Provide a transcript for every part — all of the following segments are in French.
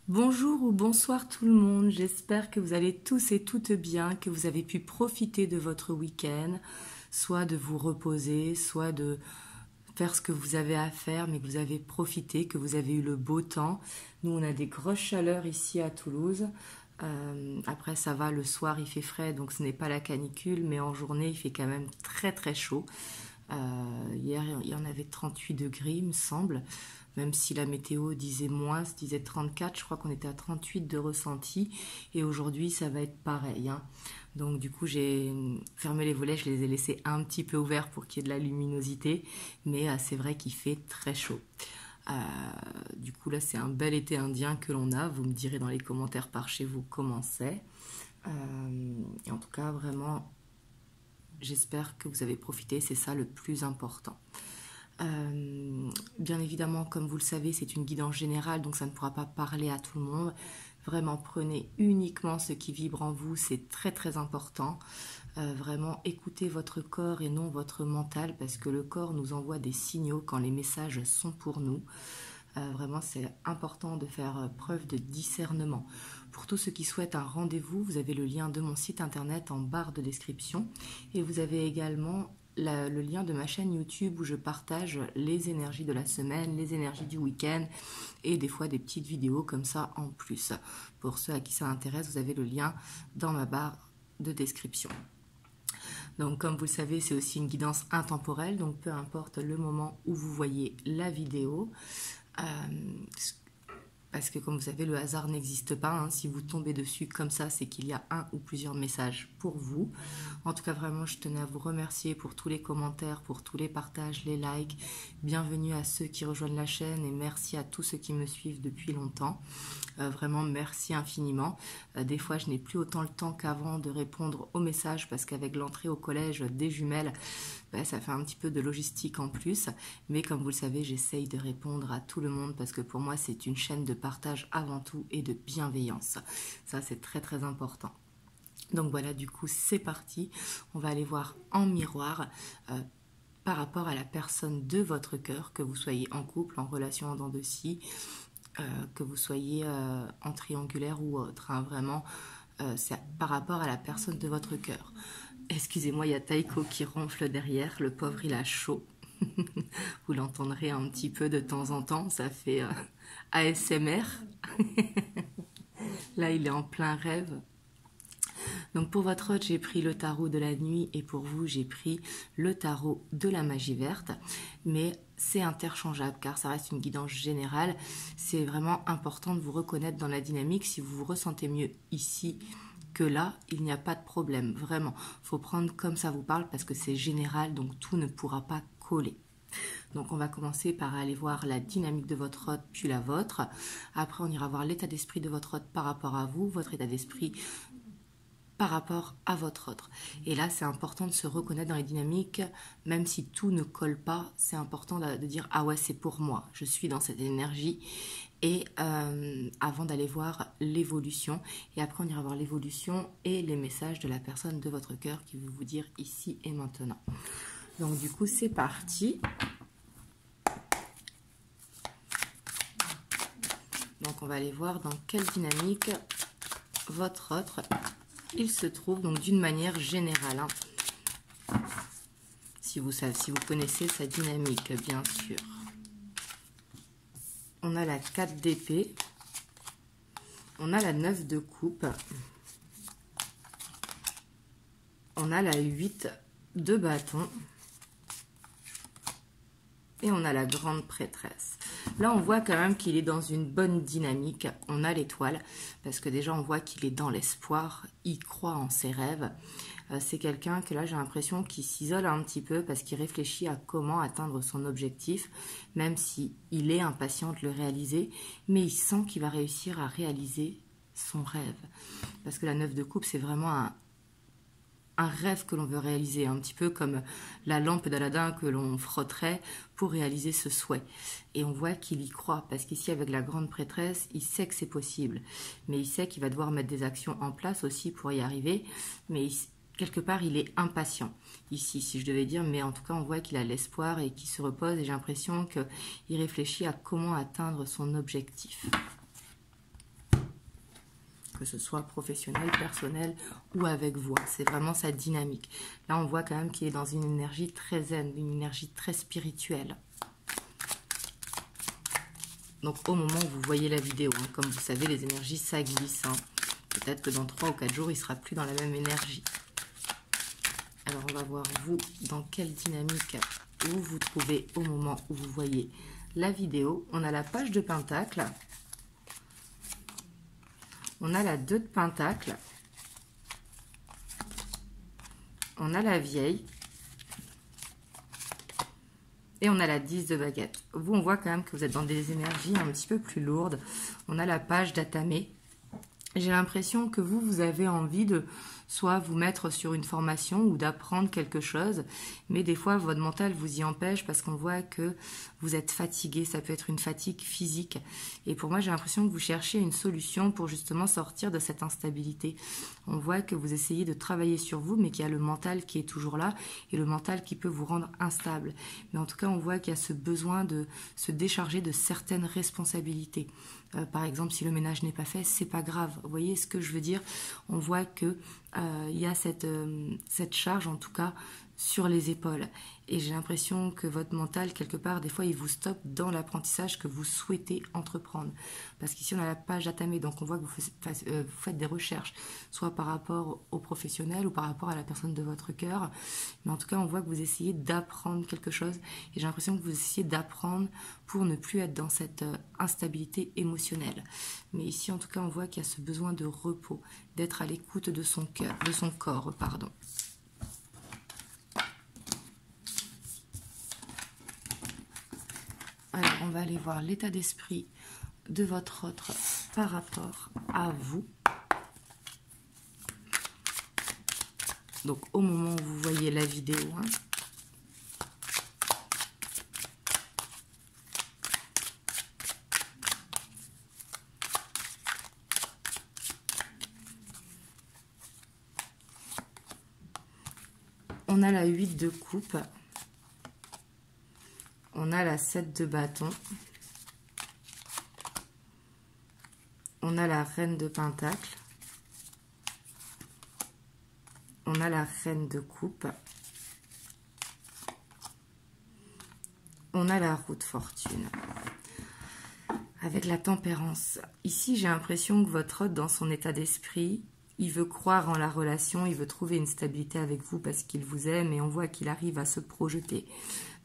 Bonjour ou bonsoir tout le monde, j'espère que vous allez tous et toutes bien, que vous avez pu profiter de votre week-end, soit de vous reposer, soit de faire ce que vous avez à faire, mais que vous avez profité, que vous avez eu le beau temps. Nous, on a des grosses chaleurs ici à Toulouse. Après, ça va, le soir, il fait frais, donc ce n'est pas la canicule, mais en journée, il fait quand même très très chaud. Hier, il y en avait 38 degrés, il me semble, même si la météo disait moins, disait 34, je crois qu'on était à 38 de ressenti, et aujourd'hui, ça va être pareil, hein. Donc du coup, j'ai fermé les volets, je les ai laissés un petit peu ouverts pour qu'il y ait de la luminosité, mais c'est vrai qu'il fait très chaud. Euh, du coup, là, c'est un bel été indien que l'on a. Vous me direz dans les commentaires par chez vous comment c'est. Et en tout cas, vraiment, j'espère que vous avez profité, c'est ça le plus important. Bien évidemment, comme vous le savez, c'est une guidance générale, donc ça ne pourra pas parler à tout le monde. Vraiment, prenez uniquement ce qui vibre en vous, c'est très très important. Vraiment, écoutez votre corps et non votre mental, parce que le corps nous envoie des signaux quand les messages sont pour nous. Vraiment, c'est important de faire preuve de discernement. Pour tous ceux qui souhaitent un rendez-vous, vous avez le lien de mon site internet en barre de description et vous avez également le lien de ma chaîne YouTube où je partage les énergies de la semaine, les énergies du week-end et des fois des petites vidéos comme ça en plus. Pour ceux à qui ça intéresse, vous avez le lien dans ma barre de description. Donc comme vous le savez, c'est aussi une guidance intemporelle, donc peu importe le moment où vous voyez la vidéo. Parce que comme vous savez, le hasard n'existe pas, hein. Si vous tombez dessus comme ça, c'est qu'il y a un ou plusieurs messages pour vous. En tout cas, vraiment, je tenais à vous remercier pour tous les commentaires, pour tous les partages, les likes. Bienvenue à ceux qui rejoignent la chaîne et merci à tous ceux qui me suivent depuis longtemps. Vraiment, merci infiniment. Des fois, je n'ai plus autant le temps qu'avant de répondre aux messages parce qu'avec l'entrée au collège des jumelles, ça fait un petit peu de logistique en plus. Mais comme vous le savez, j'essaye de répondre à tout le monde parce que pour moi, c'est une chaîne de partage avant tout et de bienveillance. Ça, c'est très très important. Donc voilà, du coup, c'est parti. On va aller voir en miroir par rapport à la personne de votre cœur, que vous soyez en couple, en relation en dents de scie, que vous soyez en triangulaire ou autre, hein. Vraiment, c'est par rapport à la personne de votre cœur. Excusez-moi, il y a Taiko qui ronfle derrière, le pauvre il a chaud. Vous l'entendrez un petit peu de temps en temps, ça fait ASMR. Là, il est en plein rêve. Donc pour votre hôte, j'ai pris le tarot de la nuit et pour vous, j'ai pris le tarot de la magie verte. Mais c'est interchangeable car ça reste une guidance générale. C'est vraiment important de vous reconnaître dans la dynamique. Si vous vous ressentez mieux ici que là, il n'y a pas de problème. Vraiment, il faut prendre comme ça vous parle parce que c'est général, donc tout ne pourra pas coller. Donc on va commencer par aller voir la dynamique de votre hôte puis la vôtre. Après on ira voir l'état d'esprit de votre hôte par rapport à vous, votre état d'esprit par rapport à votre autre. Et là, c'est important de se reconnaître dans les dynamiques, même si tout ne colle pas, c'est important de dire « Ah ouais, c'est pour moi, je suis dans cette énergie ». Et avant d'aller voir l'évolution, et après on ira voir l'évolution et les messages de la personne de votre cœur qui veut vous dire ici et maintenant. Donc du coup, c'est parti. Donc on va aller voir dans quelle dynamique votre autre il se trouve, donc d'une manière générale, hein. Si vous connaissez sa dynamique, bien sûr. On a la 4 d'épée, on a la 9 de coupe, on a la 8 de bâton et on a la grande prêtresse. Là, on voit quand même qu'il est dans une bonne dynamique. On a l'étoile, parce que déjà, on voit qu'il est dans l'espoir. Il croit en ses rêves. C'est quelqu'un que là, j'ai l'impression qu'il s'isole un petit peu parce qu'il réfléchit à comment atteindre son objectif, même s'il est impatient de le réaliser, mais il sent qu'il va réussir à réaliser son rêve. Parce que la 9 de coupe, c'est vraiment un rêve que l'on veut réaliser, un petit peu comme la lampe d'Aladin que l'on frotterait pour réaliser ce souhait. Et on voit qu'il y croit, parce qu'ici avec la grande prêtresse, il sait que c'est possible, mais il sait qu'il va devoir mettre des actions en place aussi pour y arriver, mais quelque part il est impatient ici, si je devais dire, mais en tout cas on voit qu'il a l'espoir et qu'il se repose, et j'ai l'impression qu'il réfléchit à comment atteindre son objectif. que ce soit professionnel, personnel ou avec vous. C'est vraiment sa dynamique. Là, on voit quand même qu'il est dans une énergie très zen, une énergie très spirituelle. Donc, au moment où vous voyez la vidéo, hein, comme vous savez, les énergies, ça glisse. Hein. Peut-être que dans 3 ou 4 jours, il ne sera plus dans la même énergie. Alors, on va voir, vous, dans quelle dynamique vous vous trouvez au moment où vous voyez la vidéo. On a la page de Pentacle. On a la 2 de Pentacle. On a la Vieille. Et on a la 10 de Baguette. Vous, on voit quand même que vous êtes dans des énergies un petit peu plus lourdes. On a la page d'Atamé. J'ai l'impression que vous avez envie de soit vous mettre sur une formation ou d'apprendre quelque chose, mais des fois votre mental vous y empêche parce qu'on voit que vous êtes fatigué, ça peut être une fatigue physique. Et pour moi, j'ai l'impression que vous cherchez une solution pour justement sortir de cette instabilité. On voit que vous essayez de travailler sur vous, mais qu'il y a le mental qui est toujours là et le mental qui peut vous rendre instable. Mais en tout cas, on voit qu'il y a ce besoin de se décharger de certaines responsabilités. Par exemple, si le ménage n'est pas fait, c'est pas grave. Vous voyez ce que je veux dire? On voit que il y a cette charge, en tout cas, sur les épaules. Et j'ai l'impression que votre mental, quelque part, des fois, il vous stoppe dans l'apprentissage que vous souhaitez entreprendre. Parce qu'ici, on a la page Atamé, donc on voit que vous faites des recherches, soit par rapport au professionnel ou par rapport à la personne de votre cœur. Mais en tout cas, on voit que vous essayez d'apprendre quelque chose. Et j'ai l'impression que vous essayez d'apprendre pour ne plus être dans cette instabilité émotionnelle. Mais ici, en tout cas, on voit qu'il y a ce besoin de repos, d'être à l'écoute de son cœur, de son corps, pardon. Alors, on va aller voir l'état d'esprit de votre autre par rapport à vous. Donc, au moment où vous voyez la vidéo, hein, on a la 8 de coupe. On a la 7 de bâton. On a la reine de pentacle. On a la reine de coupe. On a la roue de fortune. Avec la tempérance. Ici, j'ai l'impression que votre hôte, dans son état d'esprit, il veut croire en la relation, il veut trouver une stabilité avec vous parce qu'il vous aime et on voit qu'il arrive à se projeter.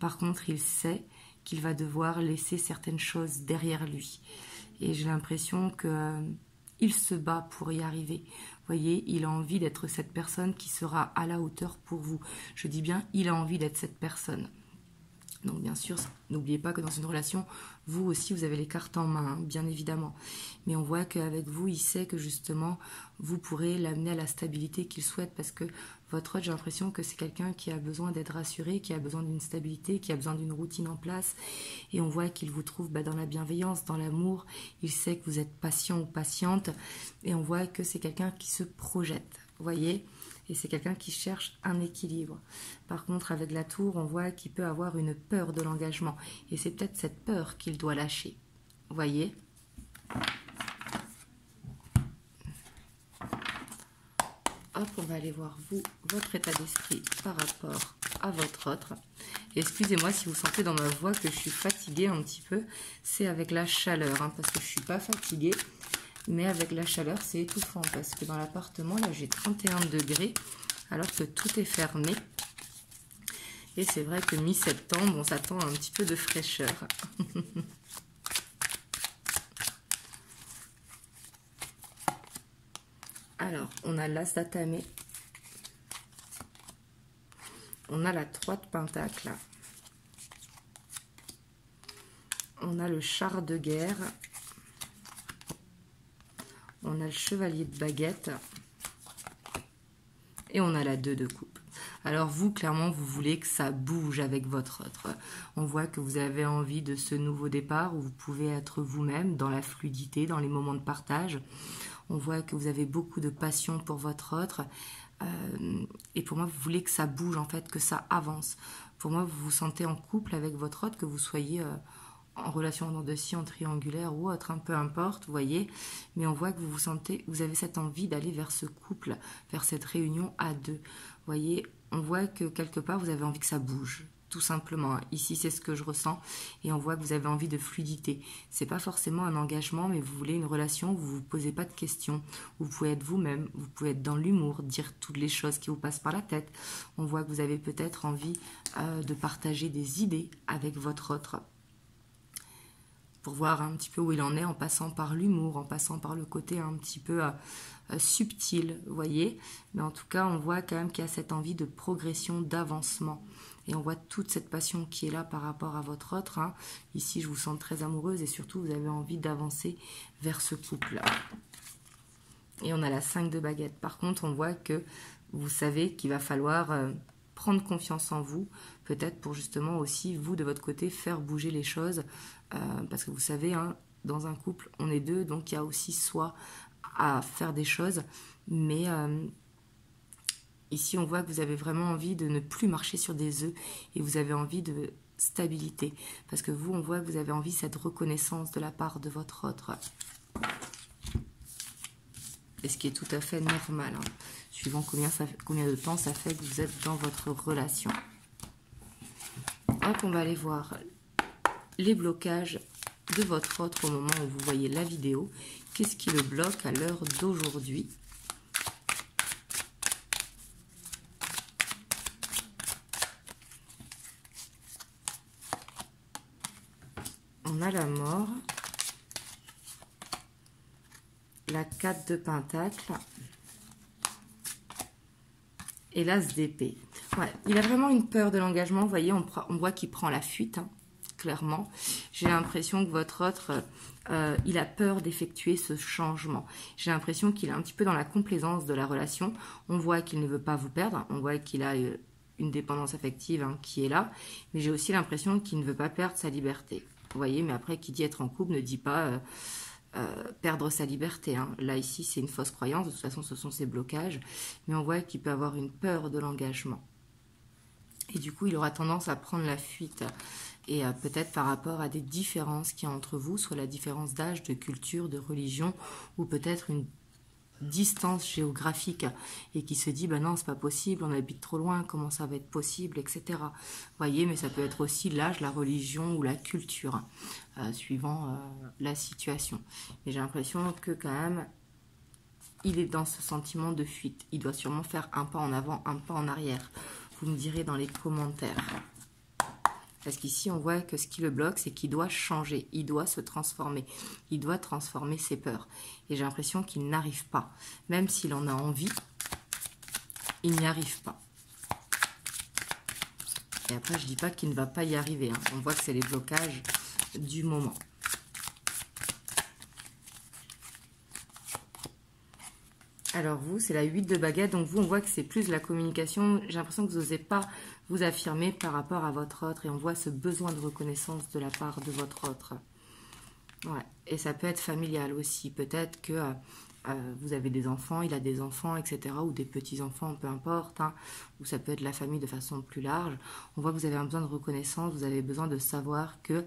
Par contre, il sait qu'il va devoir laisser certaines choses derrière lui. Et j'ai l'impression qu'il se bat pour y arriver. Vous voyez, il a envie d'être cette personne qui sera à la hauteur pour vous. Je dis bien, il a envie d'être cette personne. Donc bien sûr, n'oubliez pas que dans une relation, vous aussi, vous avez les cartes en main, hein, bien évidemment. Mais on voit qu'avec vous, il sait que justement, vous pourrez l'amener à la stabilité qu'il souhaite parce que votre autre, j'ai l'impression que c'est quelqu'un qui a besoin d'être rassuré, qui a besoin d'une stabilité, qui a besoin d'une routine en place. Et on voit qu'il vous trouve dans la bienveillance, dans l'amour. Il sait que vous êtes patient ou patiente. Et on voit que c'est quelqu'un qui se projette, vous voyez ? Et c'est quelqu'un qui cherche un équilibre. Par contre, avec la tour, on voit qu'il peut avoir une peur de l'engagement. Et c'est peut-être cette peur qu'il doit lâcher. Vous voyez ? Hop, on va aller voir vous, votre état d'esprit par rapport à votre autre. Excusez-moi si vous sentez dans ma voix que je suis fatiguée un petit peu. C'est avec la chaleur, hein, parce que je ne suis pas fatiguée. Mais avec la chaleur, c'est étouffant parce que dans l'appartement, là, j'ai 31 degrés alors que tout est fermé. Et c'est vrai que mi-septembre, on s'attend à un petit peu de fraîcheur. Alors, on a l'as d'atamé. On a la 3 de pentacle. On a le char de guerre. On a le chevalier de baguette et on a la 2 de coupe. Alors vous, clairement, vous voulez que ça bouge avec votre autre. On voit que vous avez envie de ce nouveau départ où vous pouvez être vous-même dans la fluidité, dans les moments de partage. On voit que vous avez beaucoup de passion pour votre autre. Et pour moi, vous voulez que ça bouge, en fait, que ça avance. Pour moi, vous vous sentez en couple avec votre autre, que vous soyez en relation en dents de scie, en triangulaire ou autre, peu importe, vous voyez. Mais on voit que vous vous sentez, vous avez cette envie d'aller vers ce couple, vers cette réunion à deux. Vous voyez, on voit que quelque part, vous avez envie que ça bouge. Tout simplement. Ici, c'est ce que je ressens. Et on voit que vous avez envie de fluidité. C'est pas forcément un engagement, mais vous voulez une relation où vous vous posez pas de questions. Vous pouvez être vous-même. Vous pouvez être dans l'humour, dire toutes les choses qui vous passent par la tête. On voit que vous avez peut-être envie de partager des idées avec votre autre. Pour voir un petit peu où il en est, en passant par l'humour, en passant par le côté un petit peu subtil, vous voyez. Mais en tout cas, on voit quand même qu'il y a cette envie de progression, d'avancement. Et on voit toute cette passion qui est là par rapport à votre autre. Ici, je vous sens très amoureuse et surtout, vous avez envie d'avancer vers ce couple. Et on a la 5 de baguettes. Par contre, on voit que vous savez qu'il va falloir prendre confiance en vous, peut-être pour justement aussi, vous, de votre côté, faire bouger les choses. Parce que vous savez, dans un couple, on est deux, donc il y a aussi soi à faire des choses. Mais ici, on voit que vous avez vraiment envie de ne plus marcher sur des œufs et vous avez envie de stabilité. Parce que vous, on voit que vous avez envie de cette reconnaissance de la part de votre autre. Et ce qui est tout à fait normal, suivant combien de temps ça fait que vous êtes dans votre relation. Hop, on va aller voir les blocages de votre autre au moment où vous voyez la vidéo. Qu'est-ce qui le bloque à l'heure d'aujourd'hui? On a la mort, la 4 de pentacle et l'as d'épée. Ouais, il a vraiment une peur de l'engagement. Vous voyez, on voit qu'il prend la fuite, clairement. J'ai l'impression que votre autre, il a peur d'effectuer ce changement. J'ai l'impression qu'il est un petit peu dans la complaisance de la relation. On voit qu'il ne veut pas vous perdre. On voit qu'il a une dépendance affective qui est là. Mais j'ai aussi l'impression qu'il ne veut pas perdre sa liberté. Vous voyez, mais après, qui dit être en couple ne dit pas perdre sa liberté. Là, ici, c'est une fausse croyance. De toute façon, ce sont ses blocages. Mais on voit qu'il peut avoir une peur de l'engagement. Et du coup, il aura tendance à prendre la fuite. Et peut-être par rapport à des différences qu'il y a entre vous, soit la différence d'âge, de culture, de religion, ou peut-être une distance géographique et qui se dit ben non, c'est pas possible, on habite trop loin, comment ça va être possible, etc. Vous voyez, mais ça peut être aussi l'âge, la religion ou la culture, suivant la situation. Et j'ai l'impression que quand même, il est dans ce sentiment de fuite. Il doit sûrement faire un pas en avant, un pas en arrière. Vous me direz dans les commentaires. Parce qu'ici, on voit que ce qui le bloque, c'est qu'il doit changer, il doit se transformer, il doit transformer ses peurs. Et j'ai l'impression qu'il n'arrive pas. Même s'il en a envie, il n'y arrive pas. Et après, je ne dis pas qu'il ne va pas y arriver. On voit que c'est les blocages du moment. Alors vous, c'est la 8 de baguette. Donc vous, on voit que c'est plus la communication. J'ai l'impression que vous n'osez pas vous affirmer par rapport à votre autre. Et on voit ce besoin de reconnaissance de la part de votre autre. Ouais. Et ça peut être familial aussi. Peut-être que vous avez des enfants, il a des enfants, etc. Ou des petits-enfants, peu importe. Ou ça peut être la famille de façon plus large. On voit que vous avez un besoin de reconnaissance. Vous avez besoin de savoir que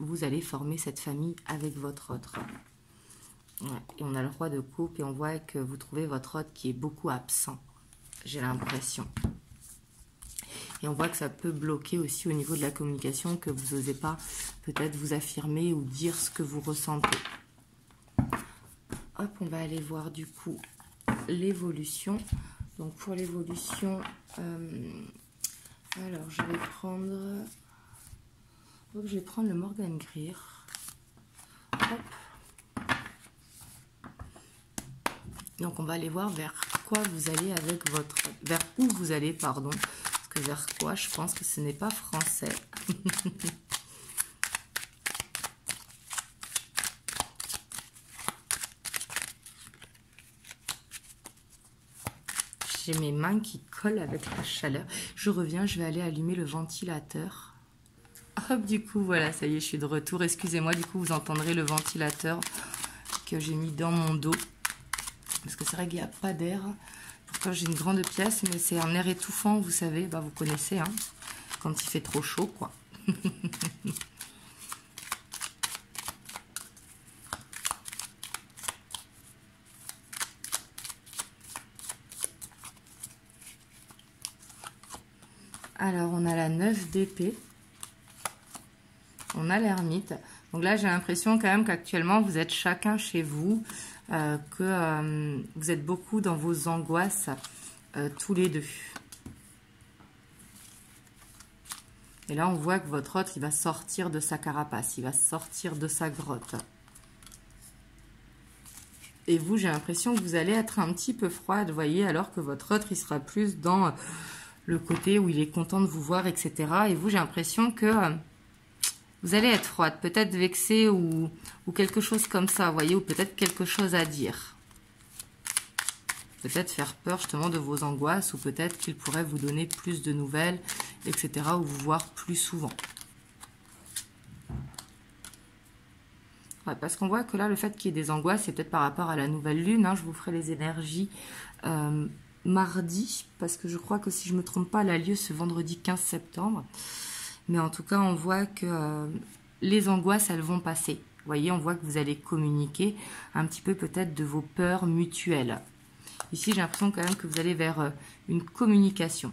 vous allez former cette famille avec votre autre. Ouais. Et on a le roi de coupe et on voit que vous trouvez votre autre qui est beaucoup absent. J'ai l'impression. Et on voit que ça peut bloquer aussi au niveau de la communication, que vous n'osez pas peut-être vous affirmer ou dire ce que vous ressentez. Hop, on va aller voir du coup l'évolution. Donc pour l'évolution, alors je vais prendre le Morgan Greer. Hop. Donc on va aller voir vers quoi vous allez avec votre... Vers où vous allez, pardon. Parce que vers quoi, je pense que ce n'est pas français. J'ai mes mains qui collent avec la chaleur. Je reviens, je vais aller allumer le ventilateur. Hop, du coup, voilà, ça y est, je suis de retour. Excusez-moi, du coup, vous entendrez le ventilateur que j'ai mis dans mon dos. Parce que c'est vrai qu'il n'y a pas d'air. Pourtant, j'ai une grande pièce, mais c'est un air étouffant, vous savez. Bah, vous connaissez, quand il fait trop chaud, quoi. Alors, on a la 9 d'épée. On a l'ermite. Donc là, j'ai l'impression quand même qu'actuellement, vous êtes chacun chez vous, que vous êtes beaucoup dans vos angoisses, tous les deux. Et là, on voit que votre autre, il va sortir de sa carapace, il va sortir de sa grotte. Et vous, j'ai l'impression que vous allez être un petit peu froide, vous voyez, alors que votre autre, il sera plus dans le côté où il est content de vous voir, etc. Et vous, j'ai l'impression que vous allez être froide, peut-être vexée ou quelque chose comme ça, vous voyez, ou peut-être quelque chose à dire. Peut-être faire peur justement de vos angoisses, ou peut-être qu'il pourrait vous donner plus de nouvelles, etc. ou vous voir plus souvent. Ouais, parce qu'on voit que là, le fait qu'il y ait des angoisses, c'est peut-être par rapport à la nouvelle lune. Hein, je vous ferai les énergies mardi, parce que je crois que si je ne me trompe pas, elle a lieu ce vendredi 15 septembre. Mais en tout cas, on voit que les angoisses, elles vont passer. Vous voyez, on voit que vous allez communiquer un petit peu peut-être de vos peurs mutuelles. Ici, j'ai l'impression quand même que vous allez vers une communication.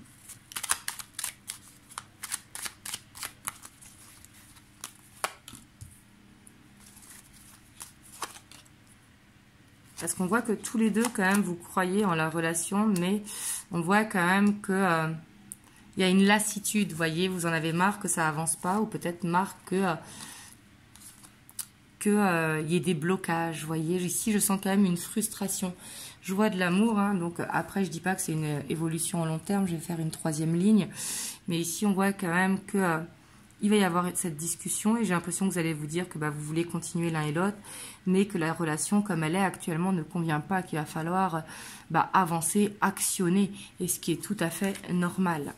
Parce qu'on voit que tous les deux, quand même, vous croyez en la relation, mais on voit quand même que il y a une lassitude, vous voyez, vous en avez marre que ça avance pas, ou peut-être marre que y ait des blocages, vous voyez. Ici, je sens quand même une frustration. Je vois de l'amour, hein, donc après, je dis pas que c'est une évolution à long terme, je vais faire une 3e ligne, mais ici, on voit quand même que il va y avoir cette discussion et j'ai l'impression que vous allez vous dire que vous voulez continuer l'un et l'autre, mais que la relation comme elle est actuellement ne convient pas, qu'il va falloir avancer, actionner, et ce qui est tout à fait normal.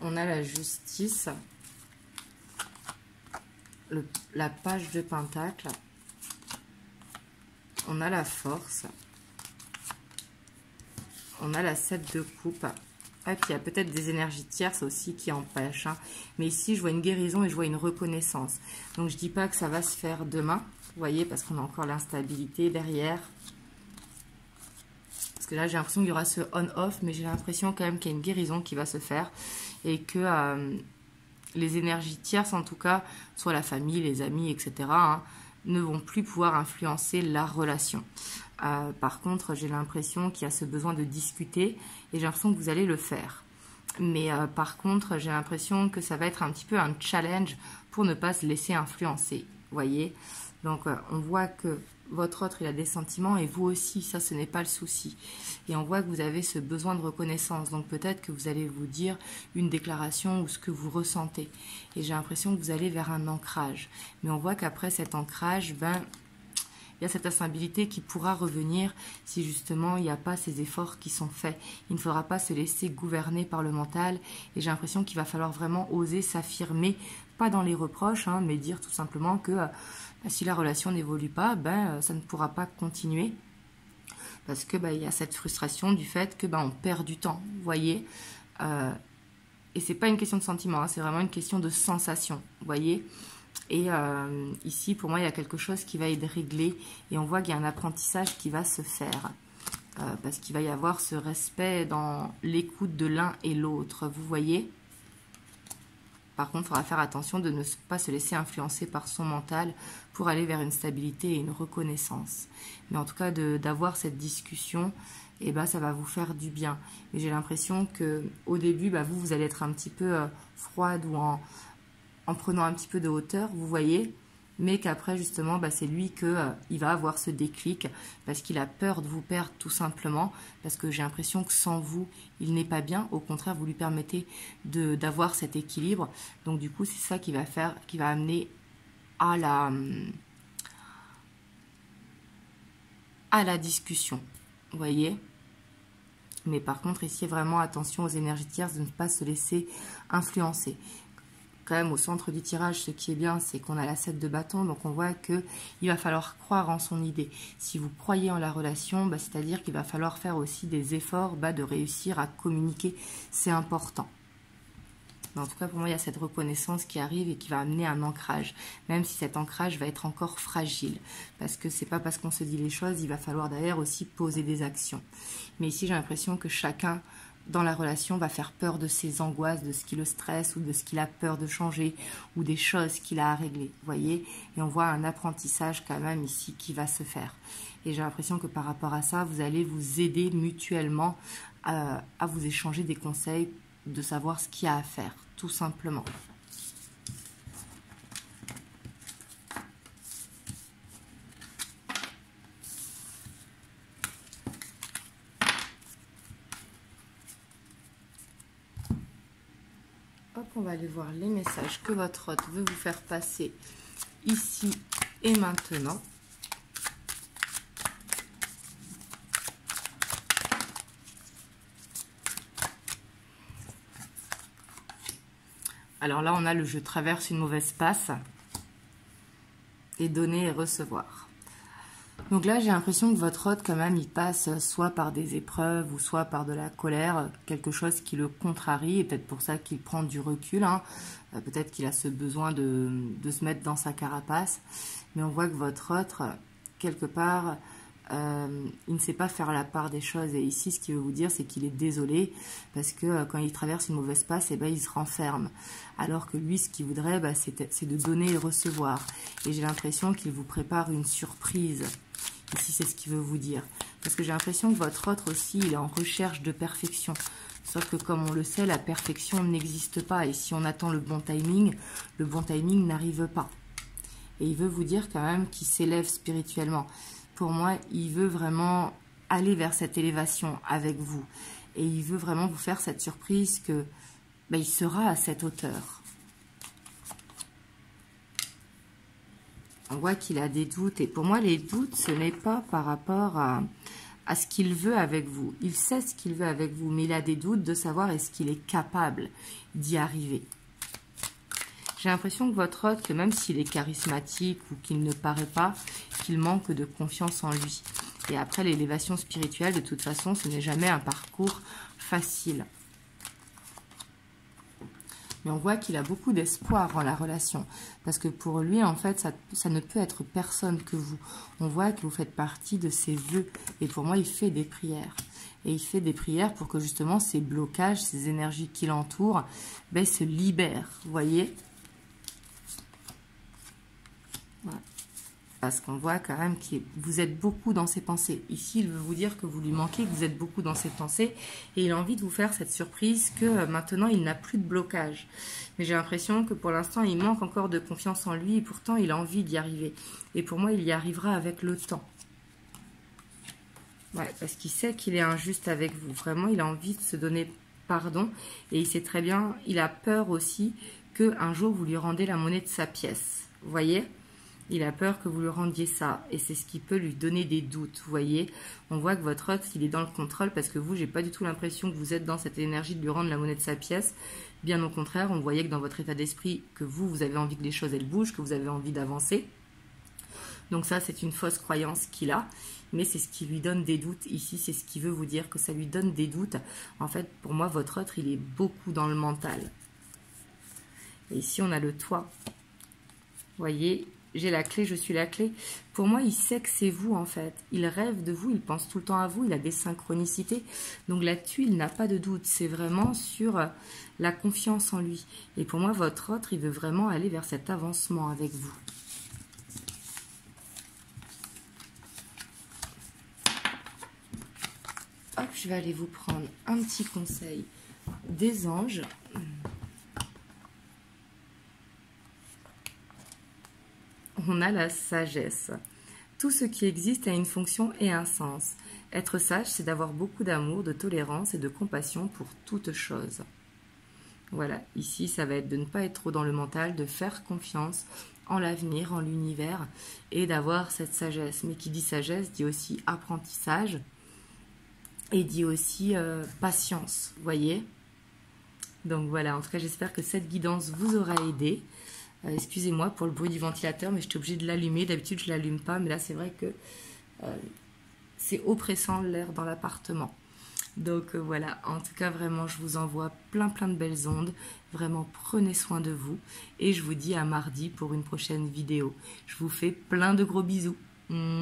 On a la justice, la page de pentacle, on a la force, on a la 7 de coupe, et puis il y a peut-être des énergies tierces aussi qui empêchent, hein. Mais ici je vois une guérison et je vois une reconnaissance, donc je dis pas que ça va se faire demain, vous voyez, parce qu'on a encore l'instabilité derrière, parce que là j'ai l'impression qu'il y aura ce on-off, mais j'ai l'impression quand même qu'il y a une guérison qui va se faire, et que les énergies tierces, en tout cas, soit la famille, les amis, etc., hein, ne vont plus pouvoir influencer la relation. Par contre, j'ai l'impression qu'il y a ce besoin de discuter et j'ai l'impression que vous allez le faire. Mais par contre, j'ai l'impression que ça va être un petit peu un challenge pour ne pas se laisser influencer. Vous voyez? Donc, on voit que votre autre, il a des sentiments et vous aussi, ça, ce n'est pas le souci. Et on voit que vous avez ce besoin de reconnaissance. Donc, peut-être que vous allez vous dire une déclaration ou ce que vous ressentez. Et j'ai l'impression que vous allez vers un ancrage. Mais on voit qu'après cet ancrage, il y a cette instabilité qui pourra revenir si justement il n'y a pas ces efforts qui sont faits. Il ne faudra pas se laisser gouverner par le mental. Et j'ai l'impression qu'il va falloir vraiment oser s'affirmer, pas dans les reproches, hein, mais dire tout simplement que si la relation n'évolue pas, ça ne pourra pas continuer. Parce que il y a cette frustration du fait que on perd du temps, vous voyez. Et c'est pas une question de sentiment, hein, c'est vraiment une question de sensation, vous voyez. Et ici, pour moi, il y a quelque chose qui va être réglé. Et on voit qu'il y a un apprentissage qui va se faire. Parce qu'il va y avoir ce respect dans l'écoute de l'un et l'autre, vous voyez. Par contre, il faudra faire attention de ne pas se laisser influencer par son mental pour aller vers une stabilité et une reconnaissance. Mais en tout cas, d'avoir cette discussion, ça va vous faire du bien. Mais j'ai l'impression qu'au début, vous allez être un petit peu froide ou en prenant un petit peu de hauteur, vous voyez, mais qu'après, justement, c'est lui il va avoir ce déclic parce qu'il a peur de vous perdre tout simplement, parce que j'ai l'impression que sans vous, il n'est pas bien. Au contraire, vous lui permettez d'avoir cet équilibre. Donc, du coup, c'est ça qui va amener à la discussion, vous voyez. Mais par contre, ici, vraiment attention aux énergies tierces, de ne pas se laisser influencer. Quand même, au centre du tirage, ce qui est bien, c'est qu'on a la 7 de bâton, donc on voit qu'il va falloir croire en son idée. Si vous croyez en la relation, c'est-à-dire qu'il va falloir faire aussi des efforts de réussir à communiquer, c'est important. Mais en tout cas, pour moi, il y a cette reconnaissance qui arrive et qui va amener un ancrage, même si cet ancrage va être encore fragile. Parce que c'est pas parce qu'on se dit les choses, il va falloir d'ailleurs aussi poser des actions. Mais ici, j'ai l'impression que chacun dans la relation va faire peur de ses angoisses, de ce qui le stresse ou de ce qu'il a peur de changer ou des choses qu'il a à régler, vous voyez. Et on voit un apprentissage quand même ici qui va se faire. Et j'ai l'impression que par rapport à ça, vous allez vous aider mutuellement à vous échanger des conseils, de savoir ce qu'il y a à faire, tout simplement. Hop, on va aller voir les messages que votre hôte veut vous faire passer ici et maintenant. Alors là, on a le je traverse une mauvaise passe et donner et recevoir. Donc là, j'ai l'impression que votre hôte, quand même, il passe soit par des épreuves ou soit par de la colère, quelque chose qui le contrarie, et peut-être pour ça qu'il prend du recul, hein. Peut-être qu'il a ce besoin de se mettre dans sa carapace, mais on voit que votre hôte, quelque part, il ne sait pas faire la part des choses. Et ici, ce qu'il veut vous dire, c'est qu'il est désolé, parce que quand il traverse une mauvaise passe, eh ben, il se renferme. Alors que lui, ce qu'il voudrait, c'est de donner et recevoir. Et j'ai l'impression qu'il vous prépare une surprise. Ici, c'est ce qu'il veut vous dire. Parce que j'ai l'impression que votre autre aussi, il est en recherche de perfection. Sauf que comme on le sait, la perfection n'existe pas. Et si on attend le bon timing n'arrive pas. Et il veut vous dire quand même qu'il s'élève spirituellement. Pour moi, il veut vraiment aller vers cette élévation avec vous. Et il veut vraiment vous faire cette surprise que il sera à cette hauteur. On voit qu'il a des doutes. Et pour moi, les doutes, ce n'est pas par rapport à ce qu'il veut avec vous. Il sait ce qu'il veut avec vous, mais il a des doutes de savoir est-ce qu'il est capable d'y arriver. J'ai l'impression que votre hôte, que même s'il est charismatique ou qu'il ne paraît pas, qu'il manque de confiance en lui. Et après, l'élévation spirituelle, de toute façon, ce n'est jamais un parcours facile. Mais on voit qu'il a beaucoup d'espoir en la relation. Parce que pour lui, en fait, ça ne peut être personne que vous. On voit que vous faites partie de ses vœux. Et pour moi, il fait des prières. Et il fait des prières pour que justement ces blocages, ces énergies qui l'entourent, se libèrent. Vous voyez ? Voilà. Parce qu'on voit quand même que vous êtes beaucoup dans ses pensées. Ici, il veut vous dire que vous lui manquez, que vous êtes beaucoup dans ses pensées. Et il a envie de vous faire cette surprise que maintenant, il n'a plus de blocage. Mais j'ai l'impression que pour l'instant, il manque encore de confiance en lui. Et pourtant, il a envie d'y arriver. Et pour moi, il y arrivera avec le temps. Ouais, parce qu'il sait qu'il est injuste avec vous. Vraiment, il a envie de se donner pardon. Et il sait très bien, il a peur aussi qu'un jour, vous lui rendez la monnaie de sa pièce. Vous voyez ? Il a peur que vous lui rendiez ça. Et c'est ce qui peut lui donner des doutes, vous voyez. On voit que votre hôte, il est dans le contrôle parce que vous, j'ai pas du tout l'impression que vous êtes dans cette énergie de lui rendre la monnaie de sa pièce. Bien au contraire, on voyait que dans votre état d'esprit, que vous avez envie que les choses, elles bougent, que vous avez envie d'avancer. Donc ça, c'est une fausse croyance qu'il a. Mais c'est ce qui lui donne des doutes. Ici, c'est ce qui veut vous dire que ça lui donne des doutes. En fait, pour moi, votre hôte, il est beaucoup dans le mental. Et ici, on a le toit. Vous voyez, j'ai la clé, je suis la clé. Pour moi, il sait que c'est vous, en fait. Il rêve de vous, il pense tout le temps à vous, il a des synchronicités. Donc là-dessus, il n'a pas de doute. C'est vraiment sur la confiance en lui. Et pour moi, votre autre, il veut vraiment aller vers cet avancement avec vous. Hop, je vais aller vous prendre un petit conseil des anges. On a la sagesse. Tout ce qui existe a une fonction et un sens. Être sage, c'est d'avoir beaucoup d'amour, de tolérance et de compassion pour toute chose. Voilà, ici, ça va être de ne pas être trop dans le mental, de faire confiance en l'avenir, en l'univers, et d'avoir cette sagesse. Mais qui dit sagesse, dit aussi apprentissage, et dit aussi patience, vous voyez. Donc voilà, en tout cas, j'espère que cette guidance vous aura aidé. Excusez-moi pour le bruit du ventilateur, mais j'étais obligée de l'allumer. D'habitude, je ne l'allume pas, mais là, c'est vrai que c'est oppressant l'air dans l'appartement. Donc voilà, en tout cas vraiment je vous envoie plein de belles ondes, vraiment prenez soin de vous et je vous dis à mardi pour une prochaine vidéo. Je vous fais plein de gros bisous. Mouah.